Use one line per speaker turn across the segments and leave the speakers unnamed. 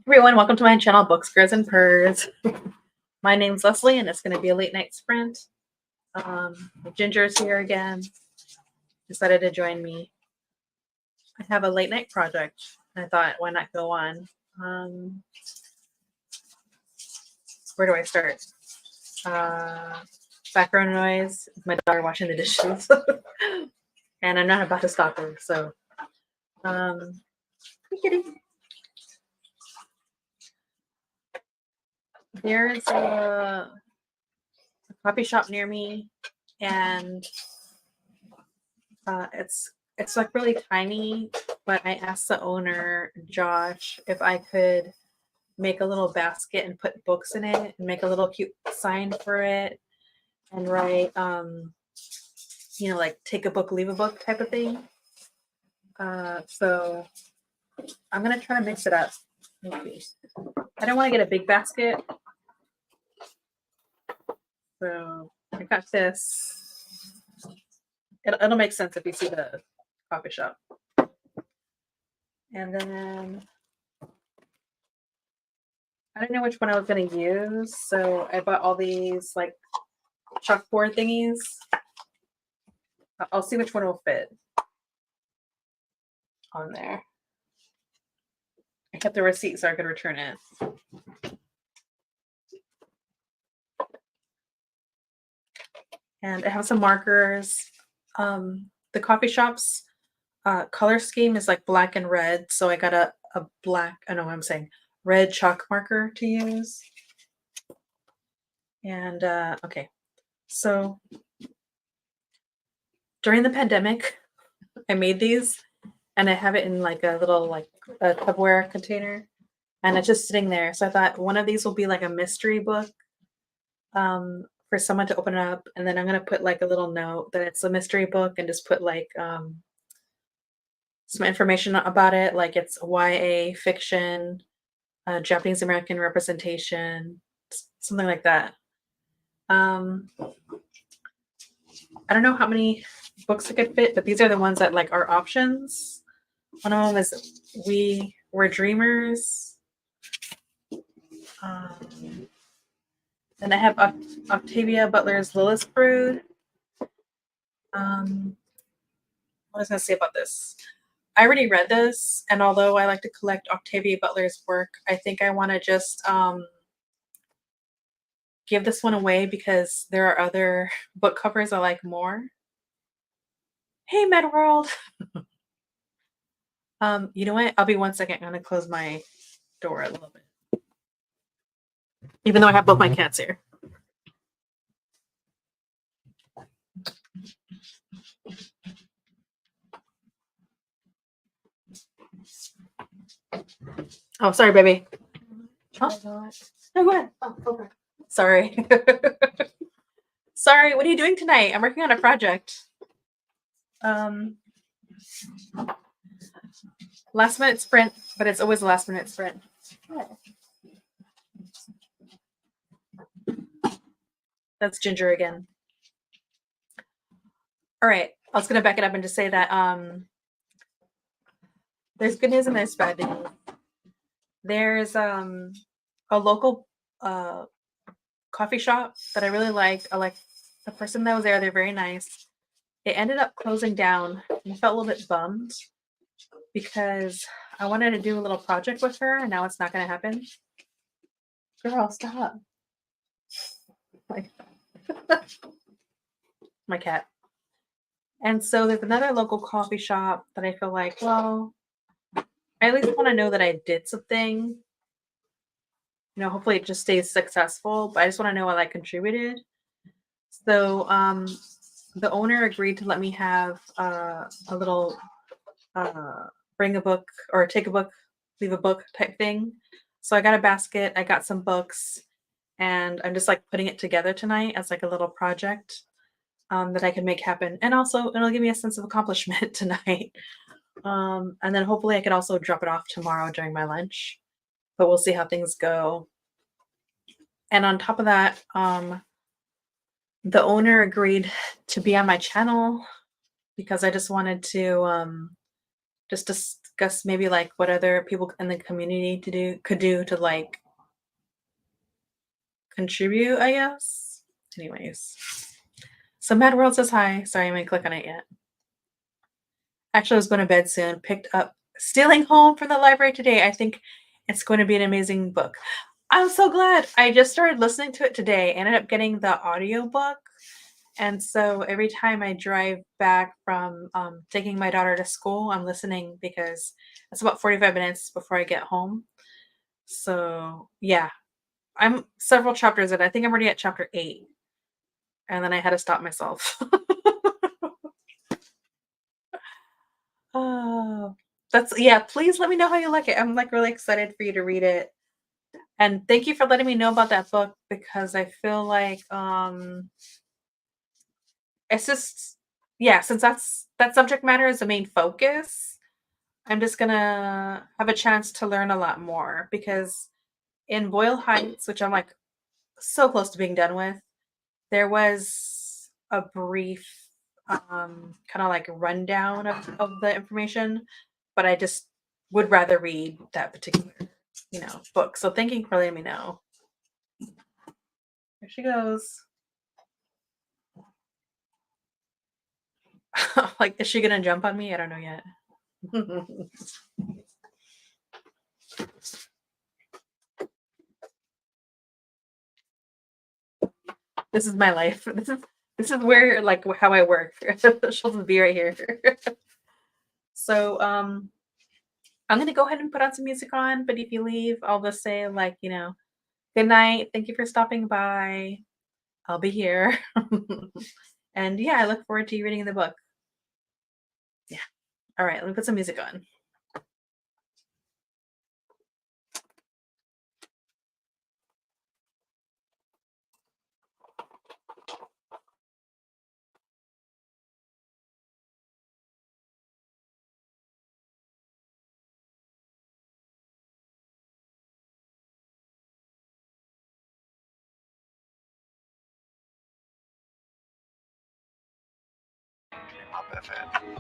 Everyone, welcome to my channel, Books, Grizz, and Purrs. My name's Leslie, and it's going to be a late night sprint. Ginger's here again. Decided to join me. I have a late night project. I thought, why not go on? Where do I start? Background noise. My daughter washing the dishes, and I'm not about to stop her. So, hey, kitty. There's a coffee shop near me, and it's like really tiny, but I asked the owner, Josh, if I could make a little basket and put books in it and make a little cute sign for it and write like take a book, leave a book type of thing. So I'm gonna try to mix it up. Maybe. I don't want to get a big basket. So I got this. It'll make sense if you see the coffee shop. And then I didn't know which one I was going to use, so I bought all these like chalkboard thingies. I'll see which one will fit on there. I kept the receipt so I could return it. And I have some markers. The coffee shop's color scheme is like black and red, so I got a black, I know what I'm saying, red chalk marker to use. And okay, so during the pandemic, I made these, and I have it in like a little like a Tupperware container, and it's just sitting there. So I thought one of these will be like a mystery book for someone to open up, and then I'm gonna put like a little note that it's a mystery book, and just put like some information about it, like it's YA fiction, Japanese American representation, something like that. I don't know how many books it could fit, but these are the ones that like are options. One of them is We Were Dreamers. Then I have Octavia Butler's Lilith Brood. What was I going to say about this? I already read this, and although I like to collect Octavia Butler's work, I think I want to just give this one away because there are other book covers I like more. Hey, MedWorld! You know what? I'll be 1 second. I'm going to close my door a little bit. Even though I have both my cats here. Oh, sorry, baby. Huh? No, go ahead. Oh, okay. Sorry. Sorry, what are you doing tonight? I'm working on a project. Last minute sprint, but it's always a last minute sprint. That's Ginger again. All right, I was gonna back it up and just say that there's good news and there's bad news. There's a local coffee shop that I really like. I like the person that was there. They're very nice. It ended up closing down, and I felt a little bit bummed because I wanted to do a little project with her, and now it's not going to happen. Girl, stop. My cat. And so there's another local coffee shop that I feel like, well, I at least want to know that I did something. Hopefully it just stays successful, but I just want to know what I contributed. So the owner agreed to let me have a little bring a book or take a book, leave a book type thing. So I got a basket, I got some books, and I'm just like putting it together tonight as like a little project that I can make happen. And also it'll give me a sense of accomplishment tonight. And then hopefully I can also drop it off tomorrow during my lunch, but we'll see how things go. And on top of that, the owner agreed to be on my channel because I just wanted to just discuss maybe like what other people in the community could do to like contribute, I guess. Anyways. So Mad World says hi. Sorry, I didn't click on it yet. Actually, I was going to bed soon. Picked up Stealing Home from the library today. I think it's going to be an amazing book. I'm so glad. I just started listening to it today. Ended up getting the audiobook. And so every time I drive back from taking my daughter to school, I'm listening because it's about 45 minutes before I get home. So yeah, I'm several chapters in. I think I'm already at chapter 8. And then I had to stop myself. Oh, yeah, please let me know how you like it. I'm like really excited for you to read it. And thank you for letting me know about that book because I feel like it's just yeah, since that subject matter is the main focus, I'm just gonna have a chance to learn a lot more because in Boyle Heights, which I'm like so close to being done with, there was a brief kind of like rundown of the information, but I just would rather read that particular, book. So thank you for letting me know. There she goes. Like, is she gonna jump on me? I don't know yet. This is my life. This is where like how I work. She'll just be right here. So I'm gonna go ahead and put on some music on, but if you leave, I'll just say like, good night. Thank you for stopping by. I'll be here. And yeah, I look forward to you reading the book. Yeah. All right, let me put some music on.
Pop FM.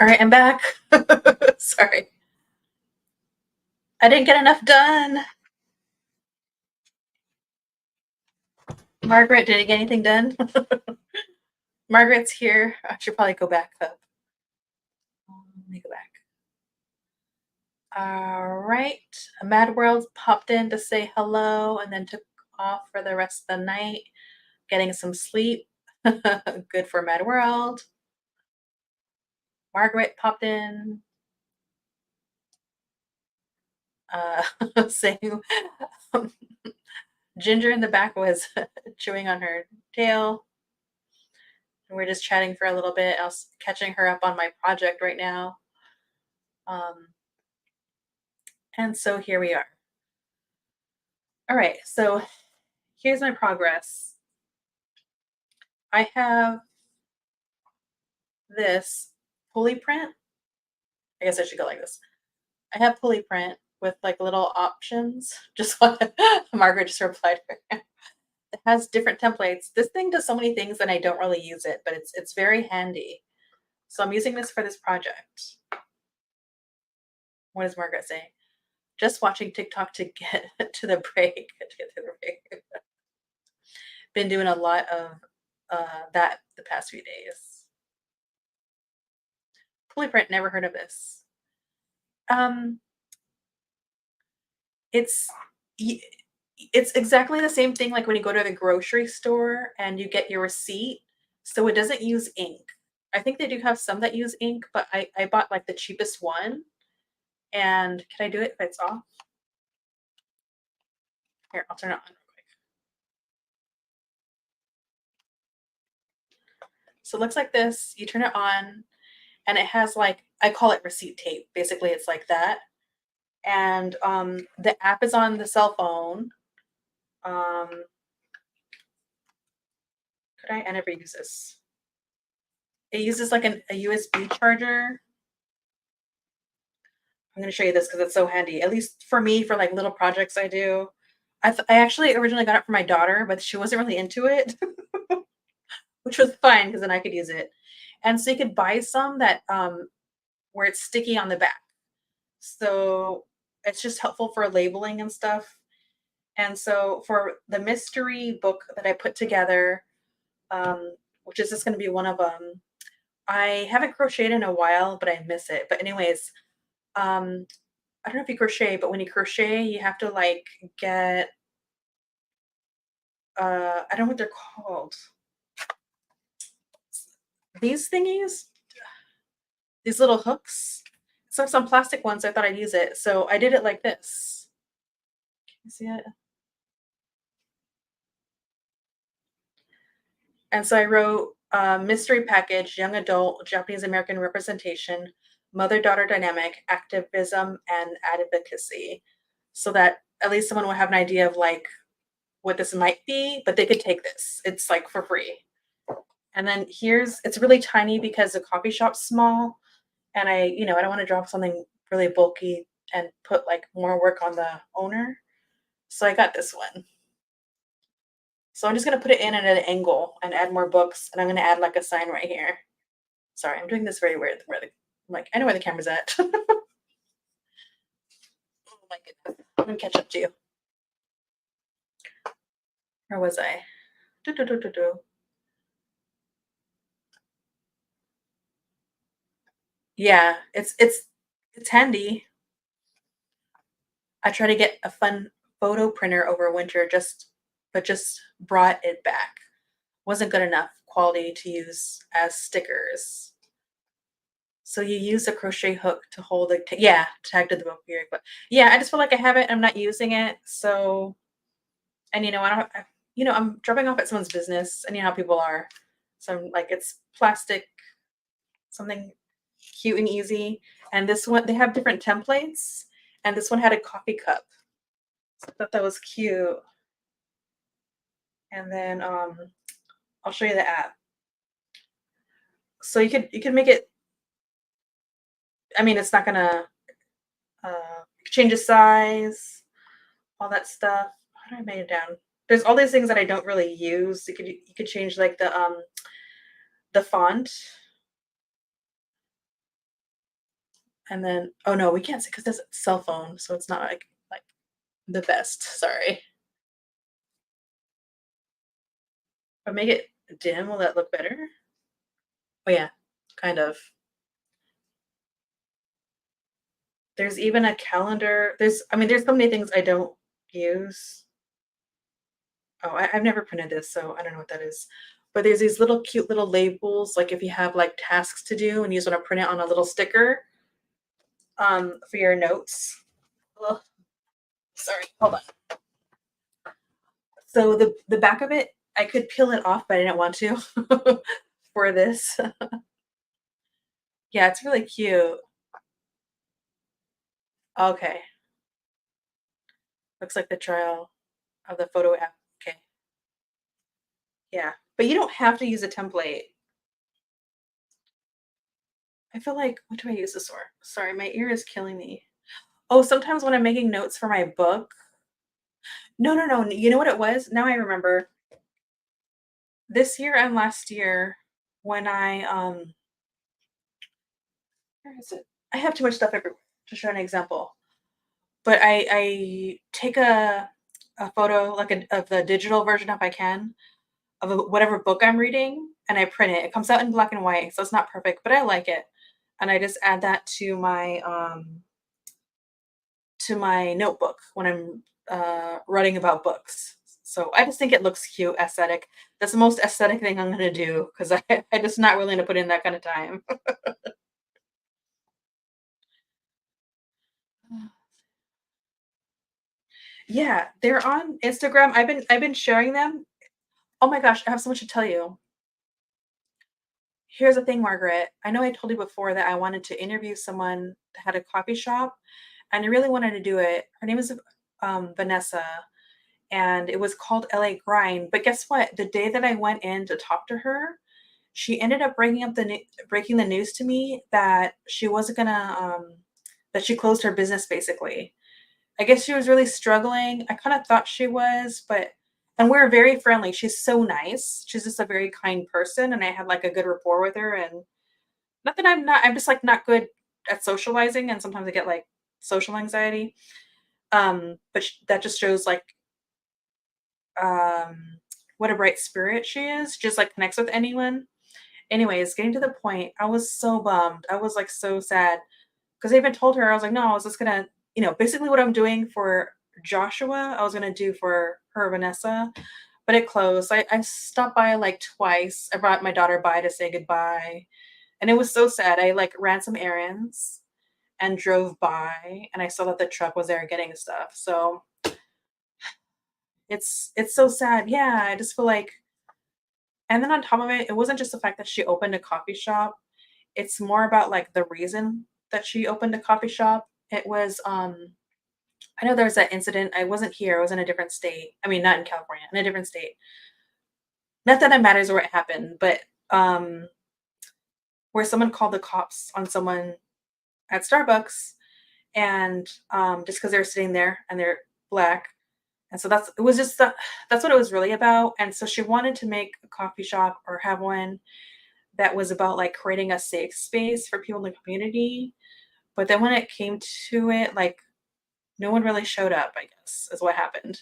All right, I'm back. Sorry. I didn't get enough done. Margaret, did you get anything done? Margaret's here. I should probably go back though. Let me go back. All right. Mad World popped in to say hello and then took off for the rest of the night, getting some sleep. Good for Mad World. Margaret popped in, saying Ginger in the back was chewing on her tail. And we're just chatting for a little bit. I was catching her up on my project right now. And so here we are. All right, so here's my progress. I have this pulley print. I guess I should go like this. I have pulley print with like little options. Just what Margaret just replied. It has different templates. This thing does so many things and I don't really use it, but it's very handy. So I'm using this for this project. What is Margaret saying? Just watching TikTok to get to the break. To get to the break. Been doing a lot of that the past few days. Pulley print, never heard of this. Um, it's it's exactly the same thing like when you go to the grocery store and you get your receipt. So it doesn't use ink. I think they do have some that use ink, but I bought like the cheapest one. And can I do it if it's off? Here, I'll turn it on real quick. So it looks like this. You turn it on, and it has like, I call it receipt tape. Basically, it's like that. And the app is on the cell phone. Could I never use this? It uses like a USB charger. I'm going to show you this because it's so handy. At least for me, for like little projects I do. I actually originally got it for my daughter, but she wasn't really into it, which was fine because then I could use it. And so you could buy some that where it's sticky on the back. So it's just helpful for labeling and stuff. And so for the mystery book that I put together, which is just going to be one of them, I haven't crocheted in a while, but I miss it. But anyways, I don't know if you crochet, but when you crochet, you have to like get I don't know what they're called. These thingies, these little hooks. So some plastic ones, I thought I'd use it. So I did it like this. Can you see it? And so I wrote mystery package, young adult, Japanese American representation, mother daughter dynamic, activism, and advocacy. So that at least someone would have an idea of like what this might be, but they could take this. It's like for free. And then it's really tiny because the coffee shop's small. And I don't want to drop something really bulky and put like more work on the owner. So I got this one. So I'm just going to put it in at an angle and add more books. And I'm going to add like a sign right here. Sorry, I'm doing this very weird. I'm like, I know where the camera's at. Oh my goodness. I'm going to catch up to you. Where was I? Yeah, it's handy. I try to get a fun photo printer over winter, but just brought it back. Wasn't good enough quality to use as stickers. So you use a crochet hook to hold the tag to the book here. But yeah, I just feel like I have it. I'm not using it. So, and I'm dropping off at someone's business, and you know how people are. So I'm like, it's plastic, something cute and easy. And this one, they have different templates, and this one had a coffee cup. So I thought that was cute. And then I'll show you the app. So you could make it. I mean, it's not gonna change the size, all that stuff. How do I make it down? There's all these things that I don't really use. You could change like the font. And then oh no, we can't see because it's a cell phone, so it's not like the best. Sorry. But make it dim, will that look better? Oh yeah, kind of. There's even a calendar. There's so many things I don't use. Oh, I've never printed this, so I don't know what that is. But there's these little cute little labels, like if you have like tasks to do and you just want to print it on a little sticker, for your notes. Ugh, sorry, hold on. So the back of it, I could peel it off, but I didn't want to for this. Yeah, it's really cute. Okay, looks like the trial of the photo app. Okay, yeah, but you don't have to use a template. I feel like what do I use this for? Sorry, my ear is killing me. Oh, sometimes when I'm making notes for my book. No, no, no. You know what it was? Now I remember. This year and last year, when where is it? I have too much stuff everywhere to show an example. But I take a photo like of the digital version if I can of whatever book I'm reading and I print it. It comes out in black and white, so it's not perfect, but I like it. And I just add that to my notebook when I'm writing about books. So I just think it looks cute, aesthetic. That's the most aesthetic thing I'm gonna do because I'm just not willing to put in that kind of time. Yeah, they're on Instagram. I've been sharing them. Oh my gosh, I have so much to tell you. Here's the thing, Margaret. I know I told you before that I wanted to interview someone that had a coffee shop, and I really wanted to do it. Her name is Vanessa, and it was called LA Grind. But guess what? The day that I went in to talk to her, she ended up breaking the news to me that she wasn't gonna that she closed her business basically. I guess she was really struggling. I kind of thought she was, but and we're very friendly. She's so nice. She's just a very kind person, and I had like a good rapport with her. And not that I'm not, I'm just like not good at socializing, and sometimes I get like social anxiety. But that just shows like um what a bright spirit she is. Just like connects with anyone. Anyways, getting to the point, I was so bummed. I was like so sad because I even told her I was like, no, I was just gonna, basically what I'm doing for Joshua, I was gonna do for her Vanessa, but it closed. I stopped by like twice. I brought my daughter by to say goodbye, and it was so sad. I like ran some errands and drove by, and I saw that the truck was there getting stuff. So it's so sad. Yeah, I just feel like, and then on top of it, it wasn't just the fact that she opened a coffee shop. It's more about like the reason that she opened a coffee shop. It was I know there was that incident. I wasn't here. I was in a different state. I mean, not in California, in a different state. Not that it matters where it happened, but um, where someone called the cops on someone at Starbucks, and just because they were sitting there and they're black, and so it was just that's what it was really about. And so she wanted to make a coffee shop or have one that was about like creating a safe space for people in the community. But then when it came to it, like no one really showed up, I guess, is what happened.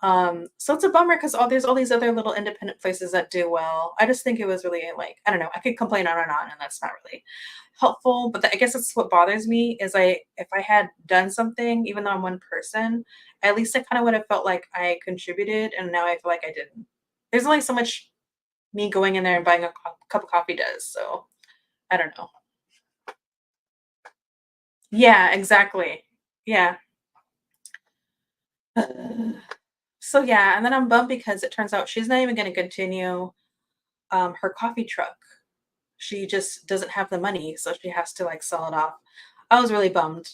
So it's a bummer because there's all these other little independent places that do well. I just think it was really like, I don't know, I could complain on, and that's not really helpful. But I guess that's what bothers me is if I had done something, even though I'm one person, at least I kind of would have felt like I contributed, and now I feel like I didn't. There's only so much me going in there and buying a cup of coffee does. So I don't know. Yeah, exactly. Yeah. So yeah, and then I'm bummed because it turns out she's not even going to continue her coffee truck. She just doesn't have the money, so she has to like sell it off. I was really bummed,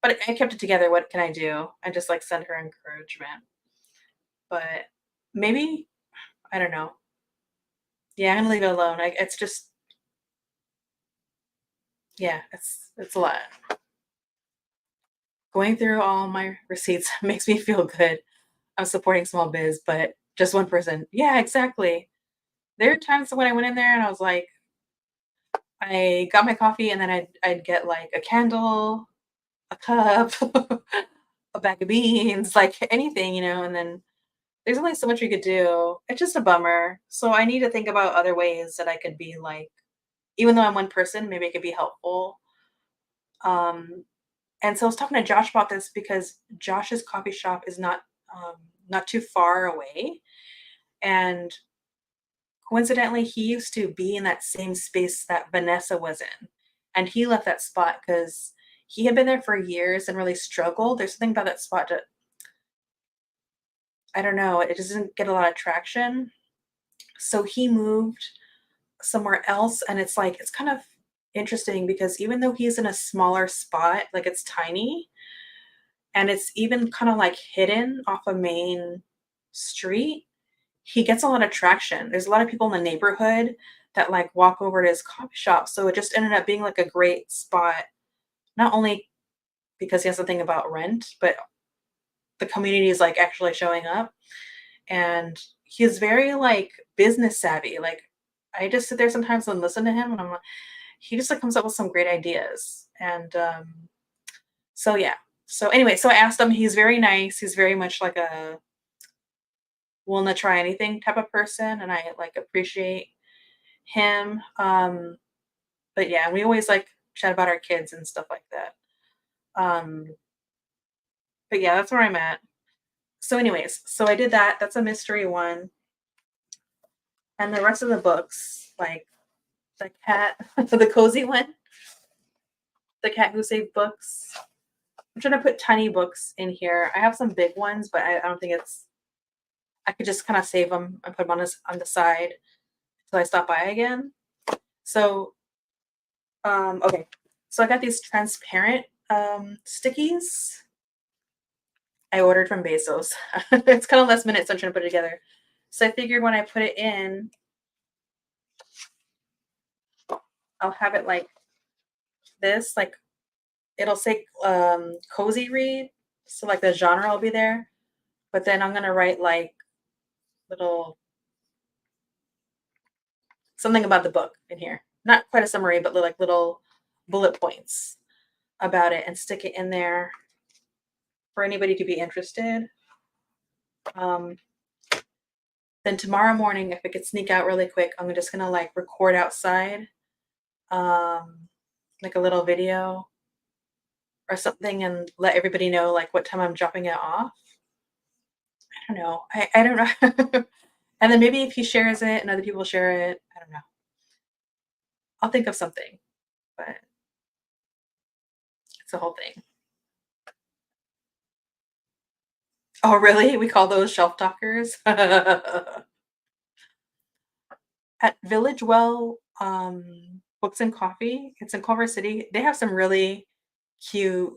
but I kept it together. What can I do? I just like send her encouragement, but maybe I don't know. Yeah, I'm gonna leave it alone. It's just yeah, it's a lot. Going through all my receipts makes me feel good. I'm supporting small biz, but just one person. Yeah, exactly. There are times when I went in there and I was like, I got my coffee and then I'd get like a candle, a cup, a bag of beans, like anything, and then there's only so much we could do. It's just a bummer. So I need to think about other ways that I could be like, even though I'm one person, maybe it could be helpful. Um, and so I was talking to Josh about this because Josh's coffee shop is um, not too far away, and coincidentally, he used to be in that same space that Vanessa was in, and he left that spot because he had been there for years and really struggled. There's something about that spot that I don't know. It doesn't get a lot of traction. So he moved somewhere else, and it's kind of interesting because even though he's in a smaller spot, like it's tiny, and it's even kind of like hidden off a main street, he gets a lot of traction. There's a lot of people in the neighborhood that like walk over to his coffee shop. So it just ended up being like a great spot, not only because he has to think about rent, but the community is like actually showing up. And he's very like business savvy. Like I just sit there sometimes and listen to him and I'm like, he just like comes up with some great ideas. And so yeah. So anyway, so I asked him, he's very nice. He's very much like a willing to try anything type of person. And I like appreciate him. But yeah, we always like chat about our kids and stuff like that. Um, but yeah, that's where I'm at. So, anyways, so I did that. That's a mystery one. And the rest of the books, like the cat, the cozy one, the cat who saved books. I'm trying to put tiny books in here. I have some big ones, but I don't think it's. I could just kind of save them and put them on the side until I stop by again. So, okay. So I got these transparent stickies I ordered from Bezos. It's kind of last minute, so I'm trying to put it together. So I figured when I put it in, I'll have it like this, like it'll say cozy read. So like the genre will be there. But then I'm gonna write like little something about the book in here. Not quite a summary, but like little bullet points about it and stick it in there for anybody to be interested. Um, then tomorrow morning, if I could sneak out really quick, I'm just gonna like record outside, um, like a little video or something, and let everybody know like what time I'm dropping it off. I don't know. I don't know. And then maybe if he shares it and other people share it, I don't know. I'll think of something, but it's a whole thing. Oh, really? We call those shelf talkers? At Village Well Books and Coffee, it's in Culver City. They have some really cute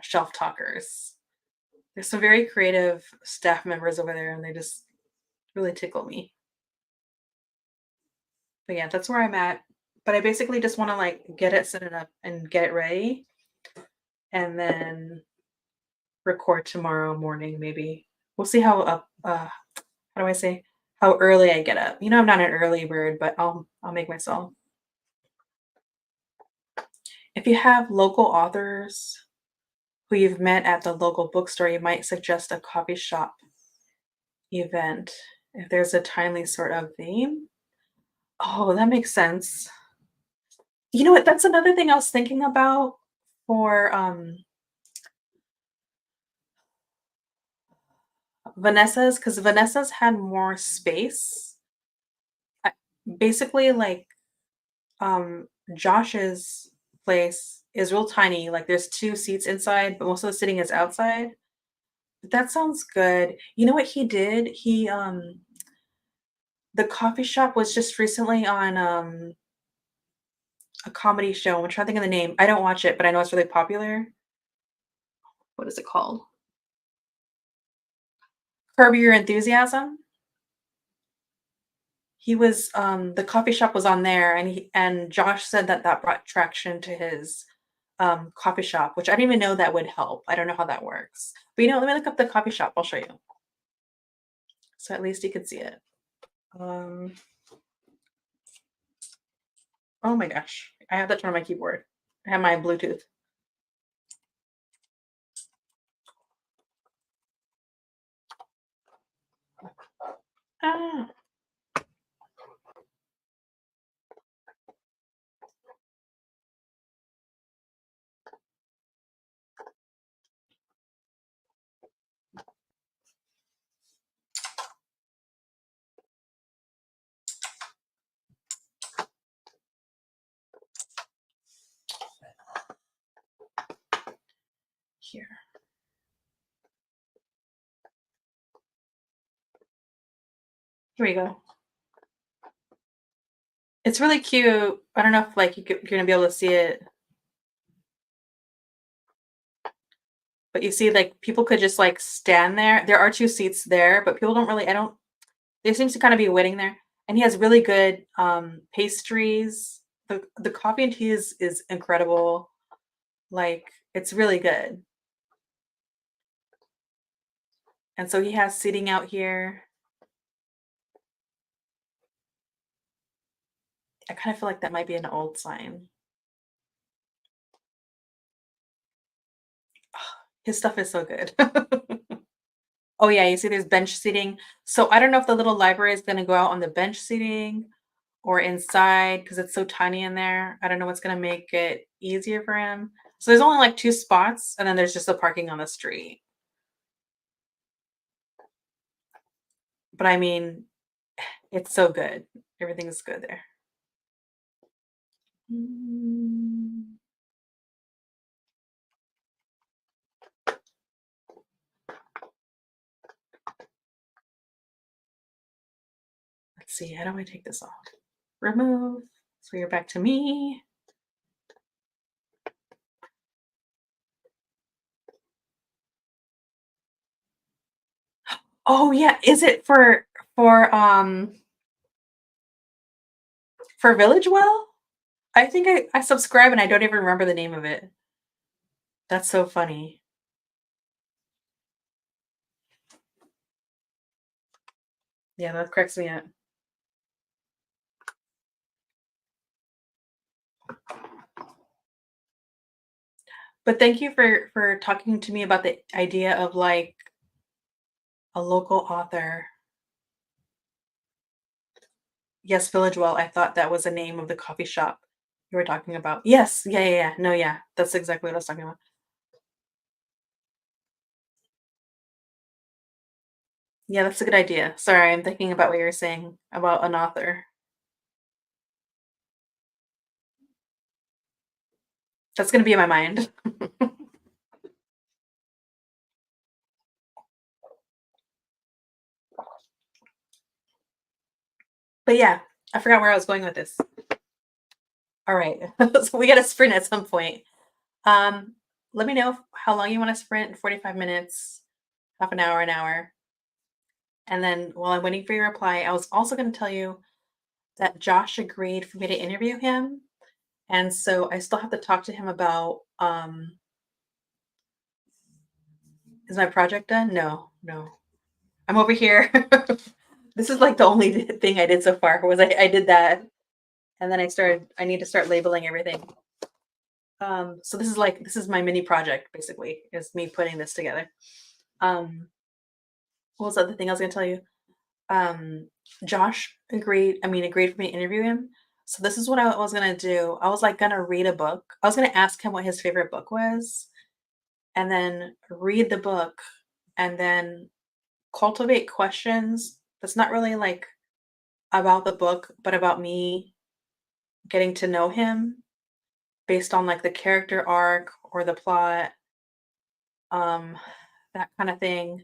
shelf talkers. There's some very creative staff members over there, and they just really tickle me. But yeah, that's where I'm at. But I basically just want to like get it set it up and get it ready, and then record tomorrow morning. Maybe we'll see how up. How do I say? How early I get up. I'm not an early bird, but I'll make myself. If you have local authors who you've met at the local bookstore, you might suggest a coffee shop event if there's a timely sort of theme. Oh, that makes sense. You know what? That's another thing I was thinking about for Vanessa's, because Vanessa's had more space. I- Basically, like Josh's place is real tiny. Like there's two seats inside, but most of the sitting is outside. But that sounds good. You know what he did? The coffee shop was just recently on a comedy show. I'm trying to think of the name. I don't watch it, but I know it's really popular. What is it called? Curb Your Enthusiasm. He was the coffee shop was on there, and he and Josh said that that brought traction to his coffee shop, which I didn't even know that would help. I don't know how that works. But let me look up the coffee shop. I'll show you. So at least you can see it. Um, Oh my gosh. I have that turn on my keyboard. I have my Bluetooth. Ah, here. Here we go. It's really cute. I don't know if like you're gonna be able to see it, but you see like people could just like stand there. There are two seats there, but people don't really. I don't. There seems to kind of be waiting there, and he has really good pastries. The coffee and tea is incredible. Like it's really good. And so he has seating out here. I kind of feel like that might be an old sign. His stuff is so good. Oh yeah, you see there's bench seating. So I don't know if the little library is gonna go out on the bench seating or inside because it's so tiny in there. I don't know what's gonna make it easier for him. So there's only like two spots, and then there's just the parking on the street. But I mean, it's so good. Everything's good there. Mm, let's see, how do I take this off? Remove. So you're back to me. Oh yeah, is it for Village Well? I think I subscribe and I don't even remember the name of it. That's so funny. Yeah, that cracks me up. But thank you for talking to me about the idea of like a local author. Yes, Village Well. I thought that was the name of the coffee shop you were talking about. Yes, yeah, yeah, yeah. No, yeah, that's exactly what I was talking about. Yeah, that's a good idea. Sorry, I'm thinking about what you were saying about an author. That's gonna be in my mind. But yeah, I forgot where I was going with this. All right, so we got to sprint at some point. Um, Let me know how long you want to sprint. 45 minutes, half an hour. And then while I'm waiting for your reply, I was also going to tell you that Josh agreed for me to interview him. And so I still have to talk to him about is my project done? No, no. I'm over here. This is like the only thing I did so far was I did that. And then I need to start labeling everything. So this is my mini project basically, is me putting this together. Um, what was the other thing I was gonna tell you? Um, Josh agreed for me to interview him. So this is what I was gonna do. I was like gonna read a book. I was gonna ask him what his favorite book was, and then read the book, and then cultivate questions that's not really like about the book, but about me getting to know him based on like the character arc or the plot, um, that kind of thing.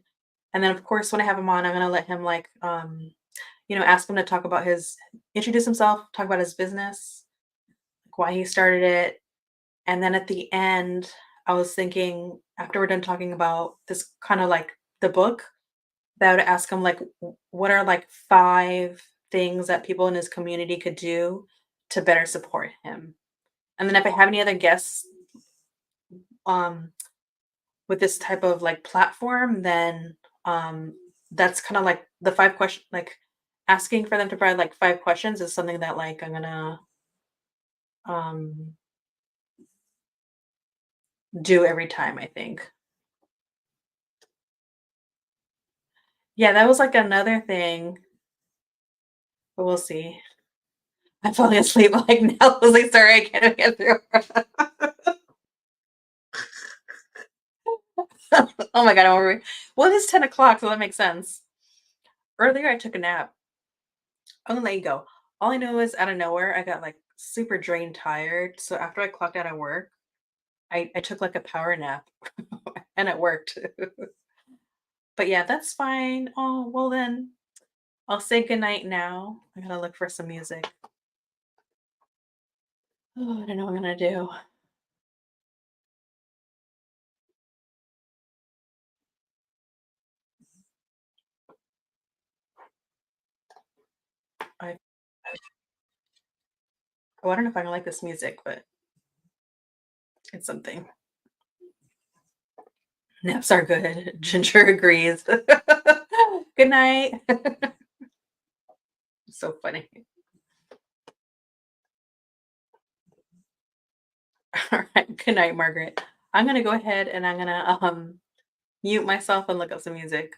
And then of course when I have him on, I'm gonna let him like ask him to talk about his introduce himself, talk about his business, like why he started it. And then at the end, I was thinking after we're done talking about this kind of like the book, that I would ask him like what are like 5 things that people in his community could do to better support him. And then if I have any other guests um with this type of like platform, then that's kind of like the 5 question like asking for them to provide like 5 questions is something that like I'm gonna um, do every time, I think. Yeah, that was, like, another thing, but we'll see. I'm falling asleep, like, now. I was like, "Sorry, I can't get through." Oh my god, I'm over well, it is 10 o'clock, so that makes sense. Earlier, I took a nap. I'm gonna let you go. All I know is out of nowhere, I got, like, super drained tired, so after I clocked out of work, I took, like, a power nap, and it worked. But yeah, that's fine. Oh, well then, I'll say goodnight now. I gotta look for some music. Oh, I don't know what I'm gonna do. I oh, I don't know if I like this music, but it's something. Naps are good. Ginger agrees. Good night. So funny. All right. Good night, Margaret. I'm gonna go ahead and I'm gonna mute myself and look up some music.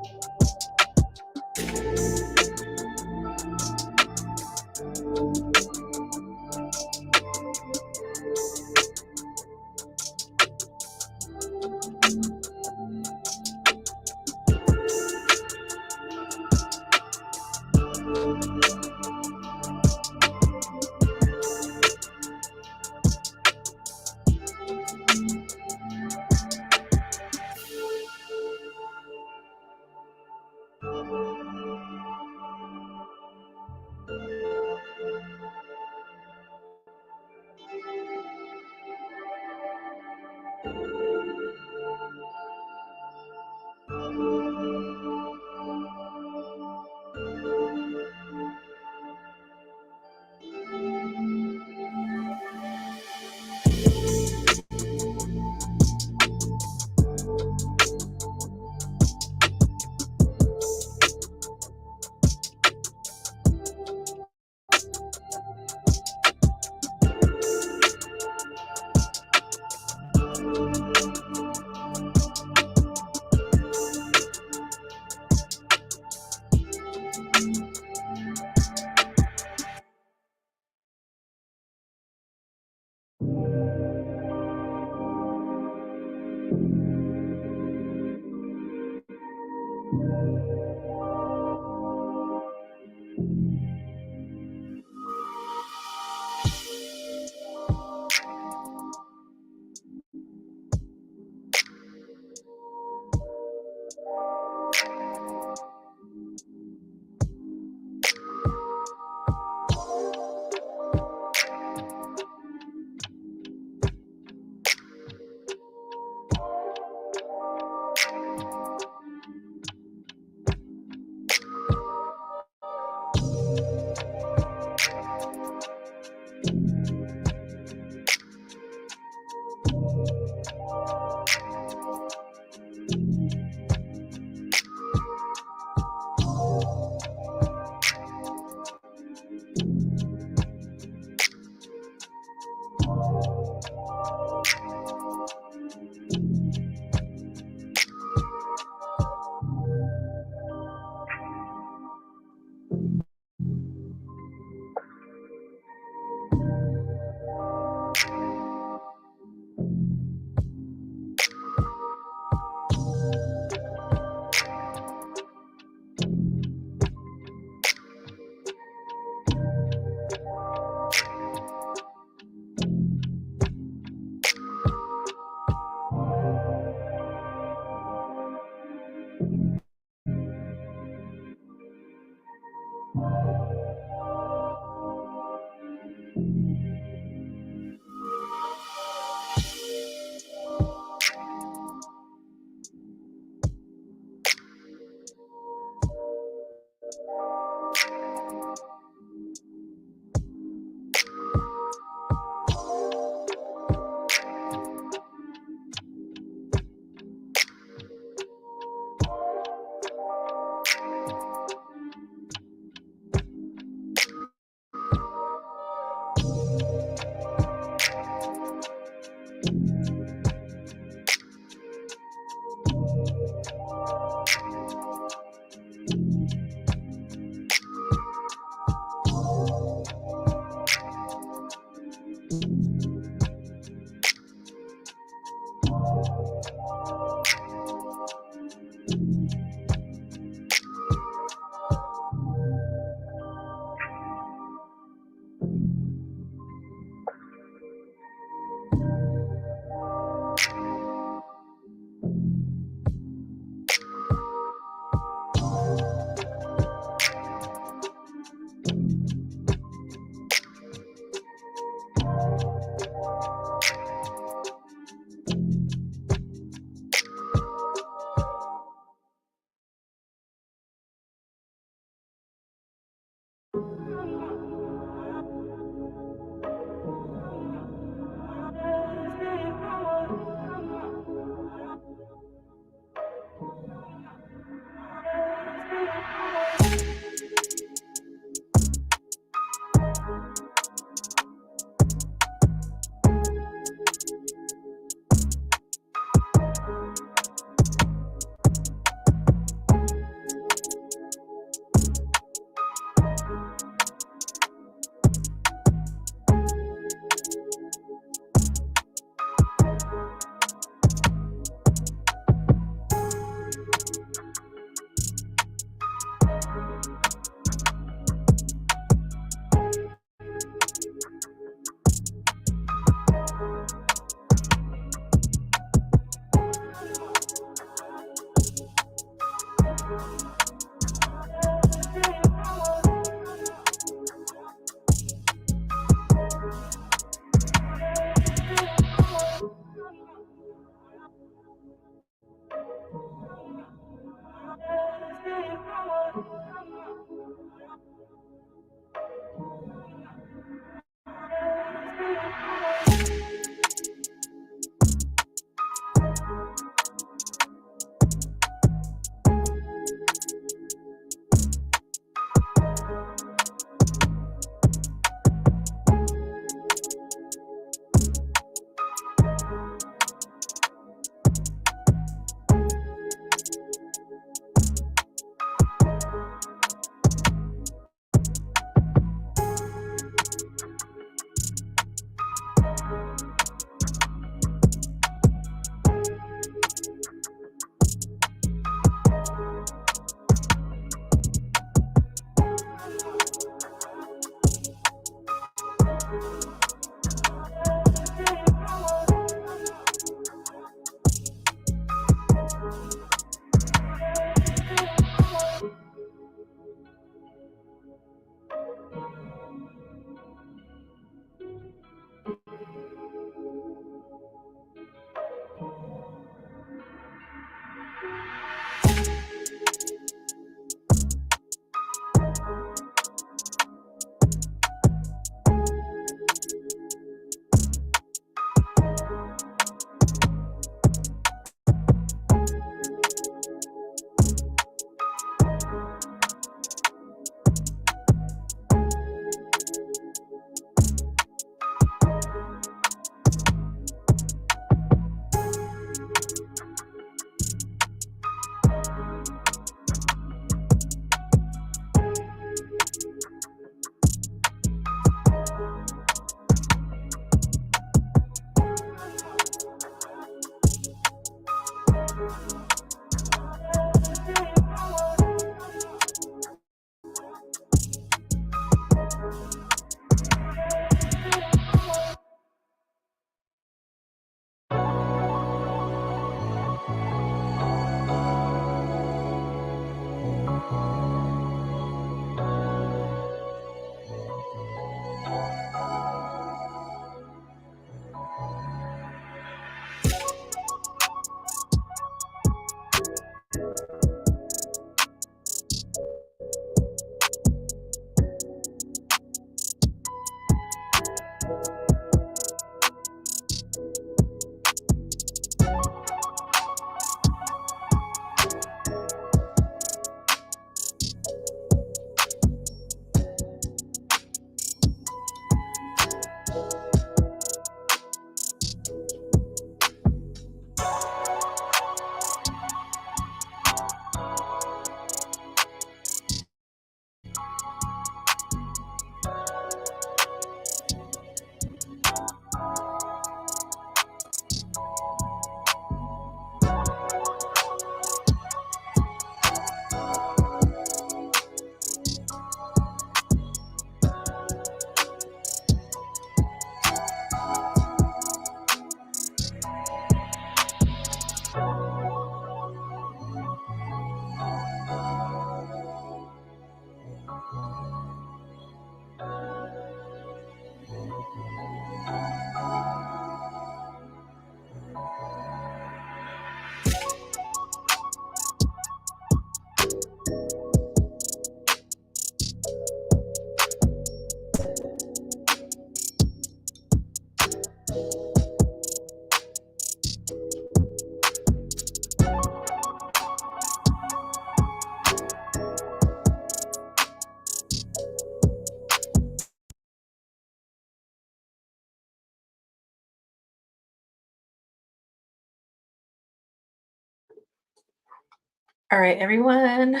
All right, everyone.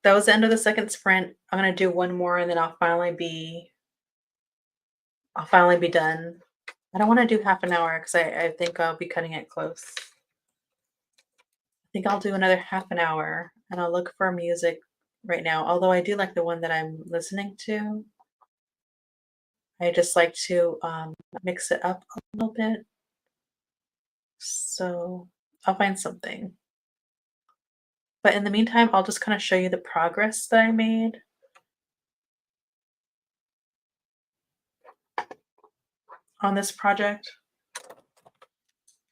That was the end of the second sprint. I'm gonna do one more and then I'll finally be done. I don't want to do half an hour because I think I'll be cutting it close. I think I'll do another half an hour and I'll look for music right now. Although I do like the one that I'm listening to. I just like to mix it up a little bit. So I'll find something. But in the meantime, I'll just kind of show you the progress that I made on this project.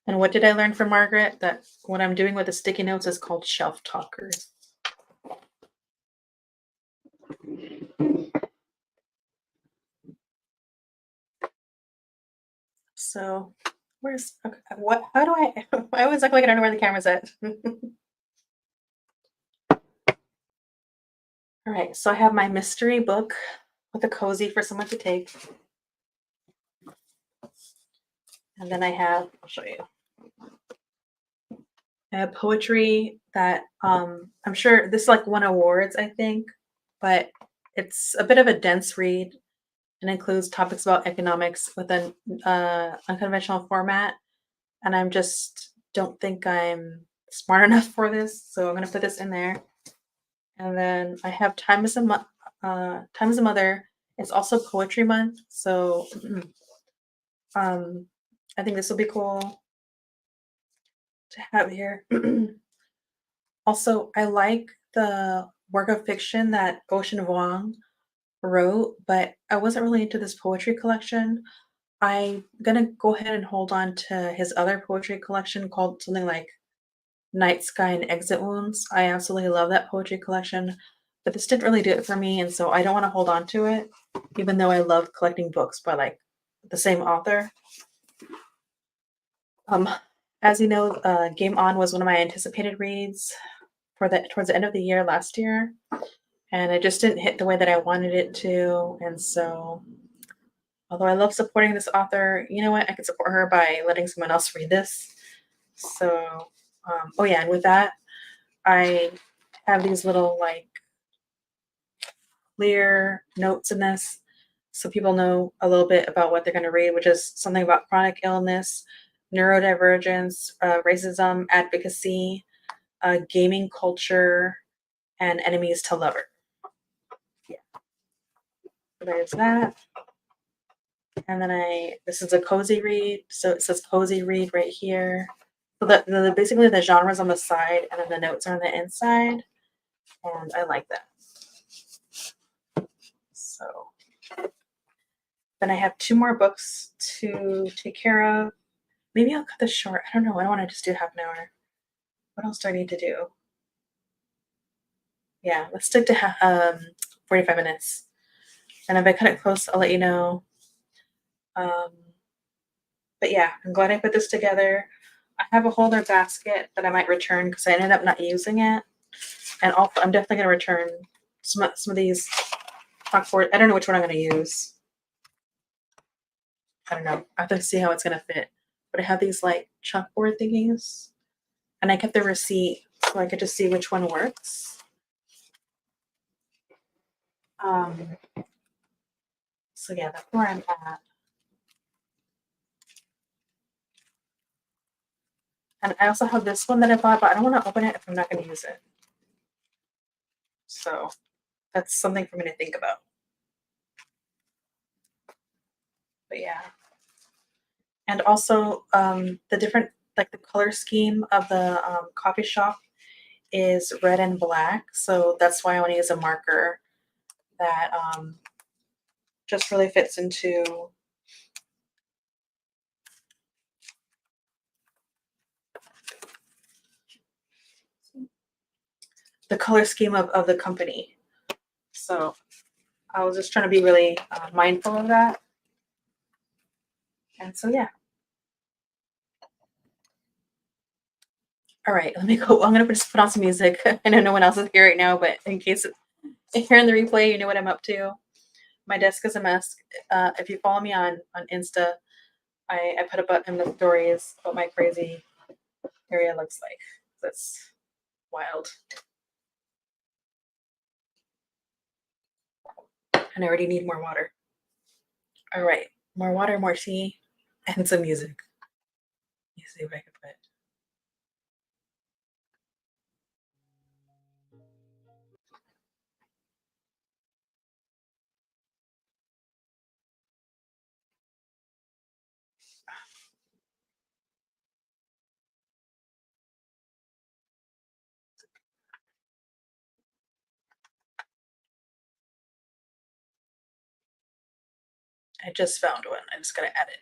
And what did I learn from Margaret? That what I'm doing with the sticky notes is called shelf talkers. So where's okay, what? How do I? I always look like I don't know where the camera's at. All right, so I have my mystery book with a cozy for someone to take, and then I'll show you. I have poetry that I'm sure this like won awards, I think, but it's a bit of a dense read and includes topics about economics with an unconventional format. And I'm just don't think I'm smart enough for this, so I'm gonna put this in there. And then I have Time as a Mother. It's also Poetry Month, so um, I think this will be cool to have here. Also, I like the work of fiction that Ocean Vuong wrote, but I wasn't really into this poetry collection. I'm gonna go ahead and hold on to his other poetry collection called something like Night Sky and Exit Wounds. I absolutely love that poetry collection, but this didn't really do it for me, and so I don't want to hold on to it, even though I love collecting books by like the same author. Um, as you know, Game On was one of my anticipated reads for the towards the end of the year last year, and it just didn't hit the way that I wanted it to, and so although I love supporting this author, you know what? I could support her by letting someone else read this. So, oh yeah, and with that, I have these little like clear notes in this so people know a little bit about what they're going to read, which is something about chronic illness, neurodivergence, racism, advocacy, gaming culture, and enemies to lover. Yeah, so there's that. And then this is a cozy read. So it says cozy read right here. So basically the genres on the side and then the notes are on the inside. And I like that. So then I have two more books to take care of. Maybe I'll cut this short. I don't know. I don't want to just do half an hour. What else do I need to do? Yeah, let's stick to 45 minutes. And if I cut it close, I'll let you know. Um, but yeah, I'm glad I put this together. I have a holder basket that I might return because I ended up not using it. And also, I'm definitely going to return some of these chalkboard. I don't know which one I'm going to use. I don't know. I have to see how it's going to fit. But I have these like chalkboard thingies. And I kept the receipt so I could just see which one works. So yeah, that's where I'm at. And I also have this one that I bought, but I don't want to open it if I'm not going to use it. So that's something for me to think about. But yeah. And also the different, like the color scheme of the coffee shop is red and black. So that's why I want to use a marker that just really fits into the color scheme of the company. So I was just trying to be really mindful of that. And so, yeah. All right, let me go. I'm going to just put on some music. I know no one else is here right now, but in case if you're in the replay, you know what I'm up to. My desk is a mess. If you follow me on Insta, I put up in the stories what my crazy area looks like. That's wild. And I already need more water. All right, more water, more tea, and some music. Let me see if I can put. I just found one. I just gotta edit.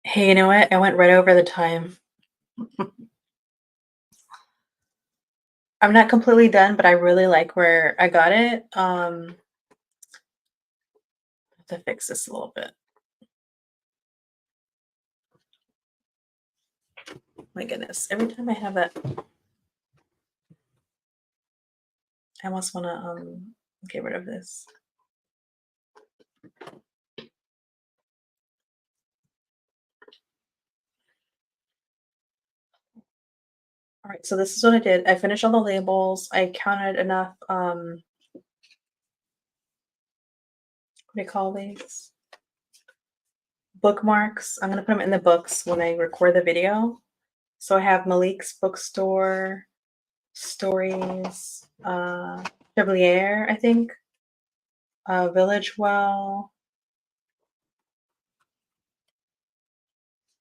Hey, you know what? I went right over the time. I'm not completely done, but I really like where I got it. I have to fix this a little bit. My goodness. Every time I have that, I almost want to get rid of this. All right, so this is what I did. I finished all the labels. I counted enough what do you call these? Bookmarks. I'm gonna put them in the books when I record the video. So I have Malik's bookstore, stories, Chevalier, I think, Village Well,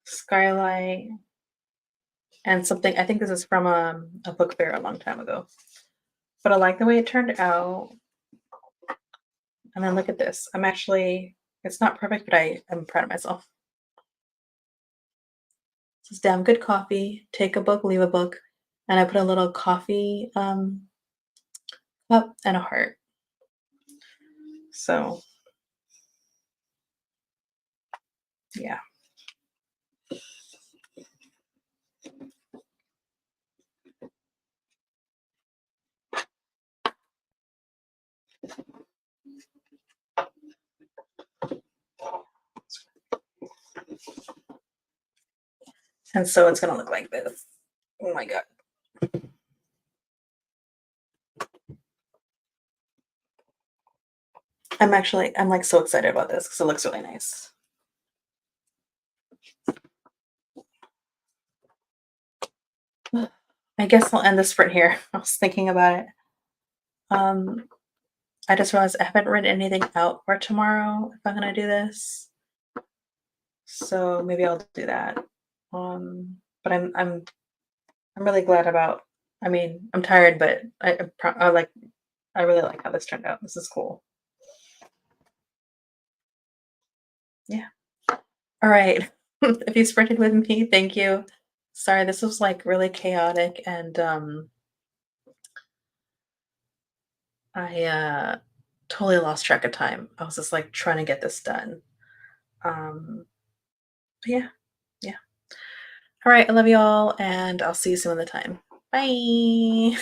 Skylight, and something. I think this is from a book fair a long time ago. But I like the way it turned out. And then look at this. It's not perfect, but I'm proud of myself. It's damn good coffee. Take a book, leave a book. And I put a little coffee cup and a heart. So, yeah. And so it's going to look like this. Oh my God. I'm like so excited about this because it looks really nice. I guess I'll end this sprint here. I was thinking about it. I just realized I haven't written anything out for tomorrow if I'm gonna do this. So maybe I'll do that. But I'm really glad about. I mean, I'm tired, but I really like how this turned out. This is cool. Yeah. All right. If you sprinted with me, thank you. Sorry, this was like really chaotic and I totally lost track of time. I was just like trying to get this done. Um but yeah, yeah. All right, I love you all and I'll see you some other time. Bye.